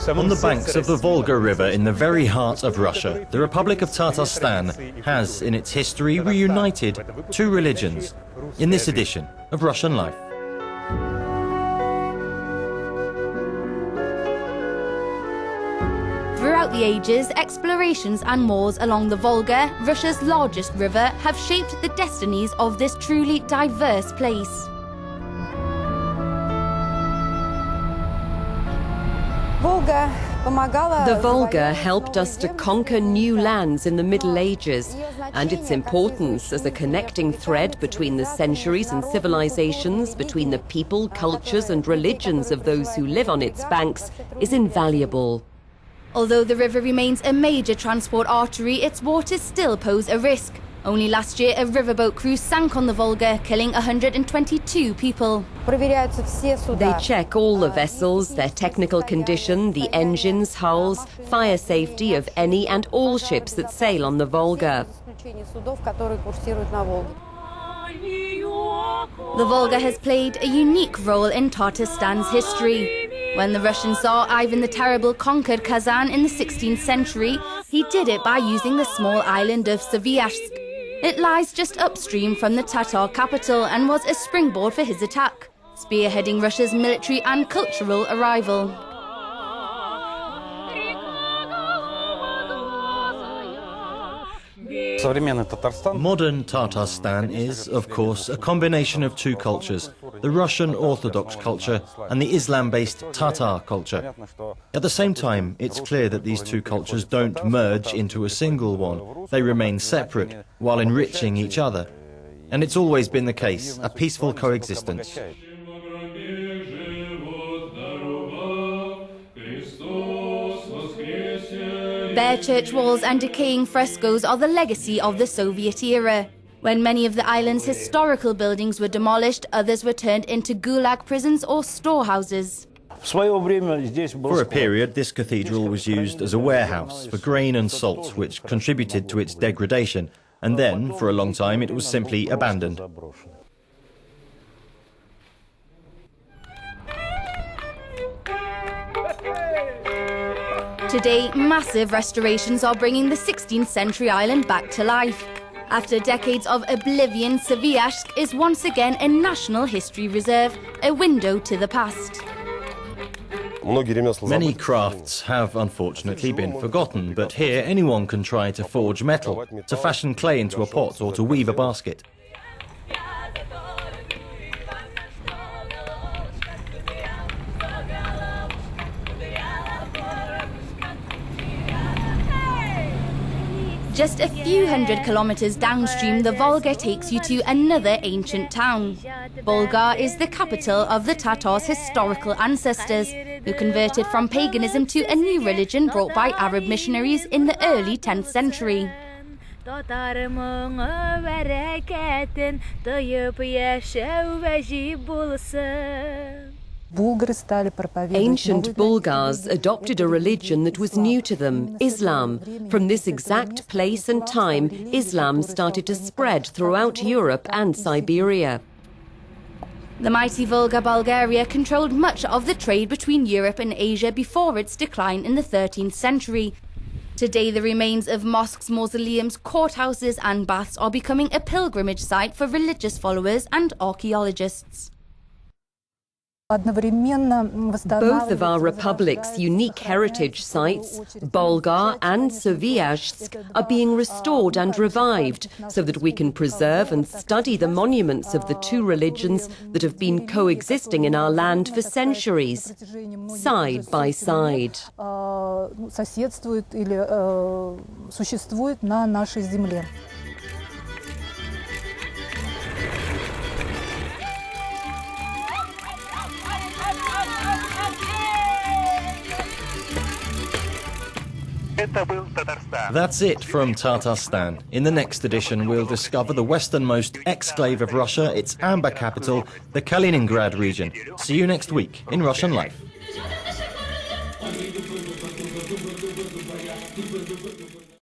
On the banks of the Volga River in the very heart of Russia, the Republic of Tatarstan has, in its history, reunited two religions in this edition of Russian Life. Throughout the ages, explorations and wars along the Volga, Russia's largest river, have shaped the destinies of this truly diverse place. The Volga helped us to conquer new lands in the Middle Ages, and its importance as a connecting thread between the centuries and civilizations, between the people, cultures and religions of those who live on its banks, is invaluable. Although the river remains a major transport artery, its waters still pose a risk. Only last year, a riverboat cruise sank on the Volga, killing 122 people. They check all the vessels, their technical condition, the engines, hulls, fire safety of any and all ships that sail on the Volga. The Volga has played a unique role in Tatarstan's history. When the Russian Tsar Ivan the Terrible conquered Kazan in the 16th century, he did it by using the small island of Sviazhsk. It lies just upstream from the Tatar capital and was a springboard for his attack, spearheading Russia's military and cultural arrival. Modern Tatarstan is, of course, a combination of two cultures, the Russian Orthodox culture and the Islam-based Tatar culture. At the same time, it's clear that these two cultures don't merge into a single one. They remain separate while enriching each other. And it's always been the case, a peaceful coexistence. Bare church walls and decaying frescoes are the legacy of the Soviet era. When many of the island's historical buildings were demolished, others were turned into gulag prisons or storehouses. For a period, this cathedral was used as a warehouse for grain and salt, which contributed to its degradation, and then, for a long time, it was simply abandoned. Today, massive restorations are bringing the 16th century island back to life. After decades of oblivion, Sviazhsk is once again a national history reserve, a window to the past. Many crafts have unfortunately been forgotten, but here anyone can try to forge metal, to fashion clay into a pot or to weave a basket. Just a few hundred kilometers downstream, the Volga takes you to another ancient town. Volga is the capital of the Tatars' historical ancestors, who converted from paganism to a new religion brought by Arab missionaries in the early 10th century. Ancient Bulgars adopted a religion that was new to them, Islam. From this exact place and time, Islam started to spread throughout Europe and Siberia. The mighty Volga Bulgaria controlled much of the trade between Europe and Asia before its decline in the 13th century. Today, the remains of mosques, mausoleums, courthouses and baths are becoming a pilgrimage site for religious followers and archaeologists. Both of our republic's unique heritage sites, Bulgar and Sviazhsk, are being restored and revived so that we can preserve and study the monuments of the two religions that have been coexisting in our land for centuries, side by side. That's it from Tatarstan. In the next edition, we'll discover the westernmost exclave of Russia, its amber capital, the Kaliningrad region. See you next week in Russian Life.